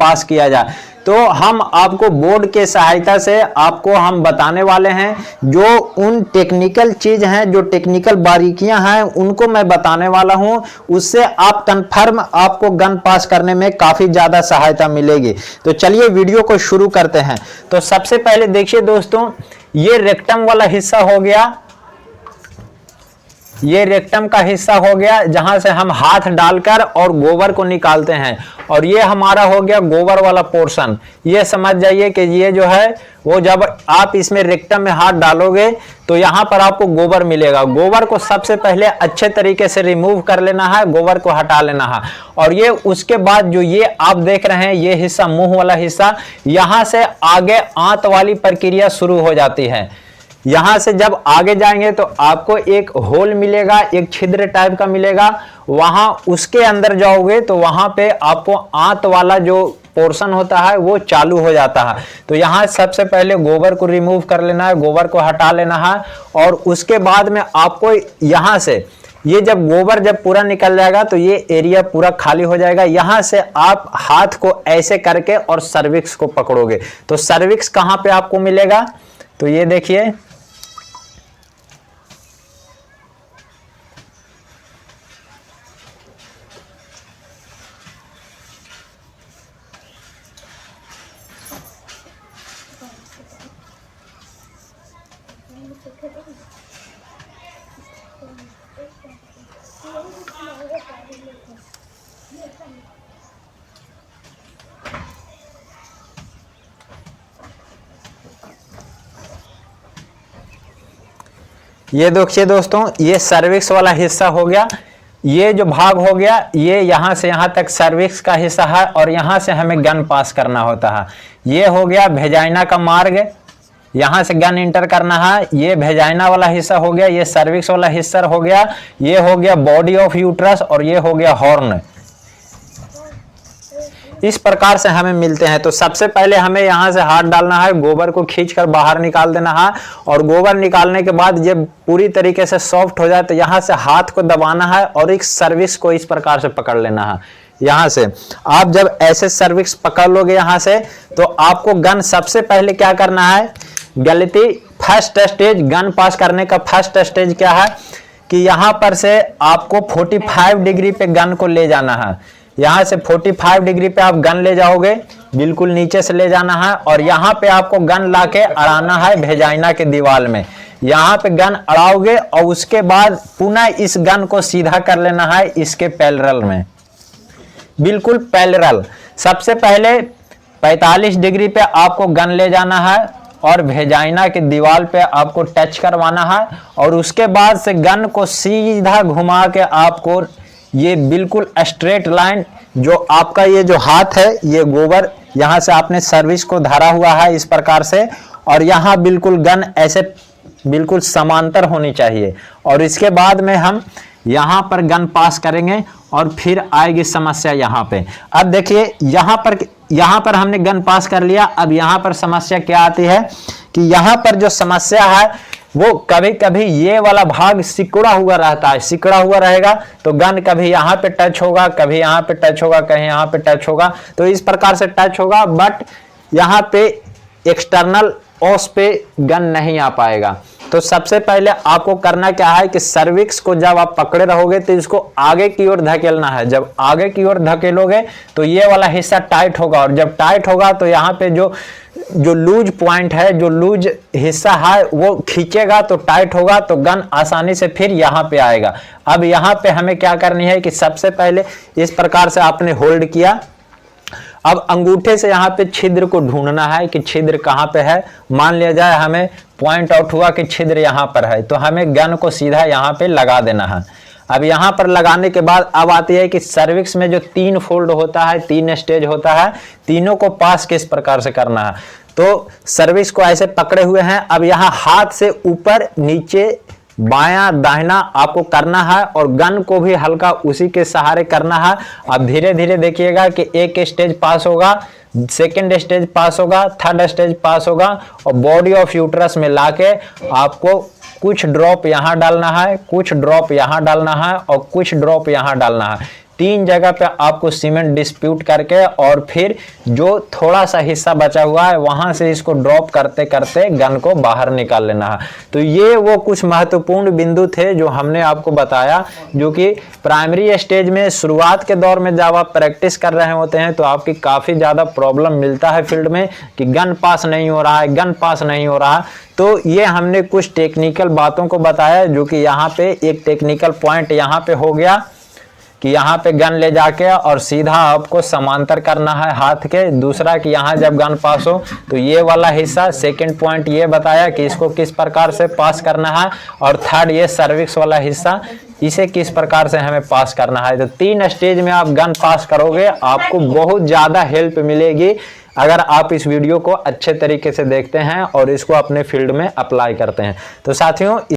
पास किया जाए। तो हम आपको बोर्ड के सहायता से आपको हम बताने वाले हैं, जो उन टेक्निकल चीज हैं, जो टेक्निकल बारीकियां हैं, उनको मैं बताने वाला हूं। उससे आप कंफर्म आपको गन पास करने में काफी ज्यादा सहायता मिलेगी। तो चलिए वीडियो को शुरू करते हैं। तो सबसे पहले देखिए दोस्तों, ये रेक्टम वाला हिस्सा हो गया, ये रेक्टम का हिस्सा हो गया जहां से हम हाथ डालकर और गोबर को निकालते हैं। और ये हमारा हो गया गोबर वाला पोर्शन। ये समझ जाइए कि ये जो है वो जब आप इसमें रेक्टम में हाथ डालोगे तो यहां पर आपको गोबर मिलेगा। गोबर को सबसे पहले अच्छे तरीके से रिमूव कर लेना है, गोबर को हटा लेना है। और ये उसके बाद जो ये आप देख रहे हैं ये हिस्सा, मुंह वाला हिस्सा, यहां से आगे आंत वाली प्रक्रिया शुरू हो जाती है। यहां से जब आगे जाएंगे तो आपको एक होल मिलेगा, एक छिद्र टाइप का मिलेगा। वहां उसके अंदर जाओगे तो वहां पे आपको आंत वाला जो पोर्शन होता है वो चालू हो जाता है। तो यहां सबसे पहले गोबर को रिमूव कर लेना है, गोबर को हटा लेना है। और उसके बाद में आपको यहां से ये जब गोबर जब पूरा निकल जाएगा तो ये एरिया पूरा खाली हो जाएगा। यहां से आप हाथ को ऐसे करके और सर्विक्स को पकड़ोगे। तो सर्विक्स कहां पे आपको मिलेगा, तो ये देखिए, ये देखिए दोस्तों, ये सर्विक्स वाला हिस्सा हो गया। ये जो भाग हो गया ये यहां से यहां तक सर्विक्स का हिस्सा है और यहां से हमें गन पास करना होता है। ये हो गया वेजाइना का मार्ग, यहां से गन इंटर करना है। ये वेजाइना वाला हिस्सा हो गया, ये सर्विक्स वाला हिस्सा हो गया, ये हो गया बॉडी ऑफ यूट्रस और ये हो गया हॉर्न। इस प्रकार से हमें मिलते हैं। तो सबसे पहले हमें यहां से हाथ डालना है, गोबर को खींचकर बाहर निकाल देना है। और गोबर निकालने के बाद जब पूरी तरीके से सॉफ्ट हो जाए तो यहां से हाथ को दबाना है और एक सर्विक्स को इस प्रकार से पकड़ लेना है। यहां से आप जब ऐसे सर्विक्स पकड़ लोगे यहां से, तो आपको गन सबसे पहले क्या करना है, गलती फर्स्ट स्टेज गन पास करने का फर्स्ट स्टेज क्या है कि यहां पर से आपको 45 डिग्री पे गन को ले जाना है। यहां से 45 डिग्री पे आप गन ले जाओगे, बिल्कुल नीचे से ले जाना है और यहां पे आपको गन लाके अड़ाना है वेजाइना के दीवार में। यहां पे गन अड़ाओगे और उसके बाद पुनः इस गन को सीधा कर लेना है इसके पैरेलल में, बिल्कुल पैरेलल। सबसे पहले 45 डिग्री पे आपको गन ले जाना है और वेजाइना के दीवार पे आपको टच करवाना है। और उसके बाद से गन को सीधा घुमा के आपको ये बिल्कुल स्ट्रेट लाइन, जो आपका ये जो हाथ है, ये गोबर यहां से आपने सर्विस को धरा हुआ है इस प्रकार से, और यहां बिल्कुल गन ऐसे बिल्कुल समांतर होनी चाहिए। और इसके बाद में हम यहां पर गन पास करेंगे और फिर आएगी समस्या यहां पे। अब देखिए यहां पर हमने गन पास कर लिया। अब यहां पर समस्या क्या आती है कि यहां पर जो समस्या है वो कभी कभी ये वाला भाग सिकुड़ा हुआ रहता है, सिकुड़ा हुआ रहेगा तो गन कभी यहाँ पे टच होगा, कभी यहाँ पे टच होगा, कहीं यहाँ पे टच होगा। तो इस प्रकार से टच होगा, बट यहाँ पे एक्सटर्नल ओस पे गन नहीं आ पाएगा। तो सबसे पहले आपको करना क्या है कि सर्विक्स को जब आप पकड़े रहोगे तो इसको आगे की ओर धकेलना है। जब आगे की ओर धकेलोगे तो ये वाला हिस्सा टाइट होगा, और जब टाइट होगा तो यहाँ पे जो लूज पॉइंट है, जो लूज हिस्सा है वो खींचेगा तो टाइट होगा, तो गन आसानी से फिर यहाँ पे आएगा। अब यहाँ पे हमें क्या करनी है कि सबसे पहले इस प्रकार से आपने होल्ड किया। अब अंगूठे से यहाँ पे छिद्र को ढूंढना है कि छिद्र कहाँ पे है। मान लिया जाए हमें पॉइंट आउट हुआ कि छिद्र यहाँ पर है, तो हमें गन को सीधा यहाँ पे लगा देना है। अब यहाँ पर लगाने के बाद अब आती है कि सर्विक्स में जो 3 फोल्ड होता है, 3 स्टेज होता है, तीनों को पास किस प्रकार से करना है। तो सर्विक्स को ऐसे पकड़े हुए हैं। अब यहाँ हाथ से ऊपर नीचे बायां दाहिना आपको करना है और गन को भी हल्का उसी के सहारे करना है। अब धीरे धीरे देखिएगा कि एक स्टेज पास होगा, सेकेंड स्टेज पास होगा, थर्ड स्टेज पास होगा, और बॉडी ऑफ यूट्रस में लाके आपको कुछ ड्रॉप यहाँ डालना है, कुछ ड्रॉप यहाँ डालना है और कुछ ड्रॉप यहाँ डालना है। 3 जगह पे आपको सीमेंट डिस्ट्रीब्यूट करके और फिर जो थोड़ा सा हिस्सा बचा हुआ है वहां से इसको ड्रॉप करते करते गन को बाहर निकाल लेना है। तो ये वो कुछ महत्वपूर्ण बिंदु थे जो हमने आपको बताया, जो कि प्राइमरी स्टेज में शुरुआत के दौर में जब आप प्रैक्टिस कर रहे होते हैं तो आपकी काफी ज्यादा प्रॉब्लम मिलता है फील्ड में कि गन पास नहीं हो रहा है, गन पास नहीं हो रहा। तो ये हमने कुछ टेक्निकल बातों को बताया, जो कि यहाँ पे एक टेक्निकल पॉइंट यहाँ पे हो गया कि यहाँ पे गन ले जाके और सीधा आपको समांतर करना है हाथ के। दूसरा कि यहाँ जब गन पास हो तो ये वाला हिस्सा, सेकंड पॉइंट ये बताया कि इसको किस प्रकार से पास करना है, और थर्ड ये सर्विक्स वाला हिस्सा, इसे किस प्रकार से हमें पास करना है। तो 3 स्टेज में आप गन पास करोगे, आपको बहुत ज़्यादा हेल्प मिलेगी अगर आप इस वीडियो को अच्छे तरीके से देखते हैं और इसको अपने फील्ड में अप्लाई करते हैं। तो साथियों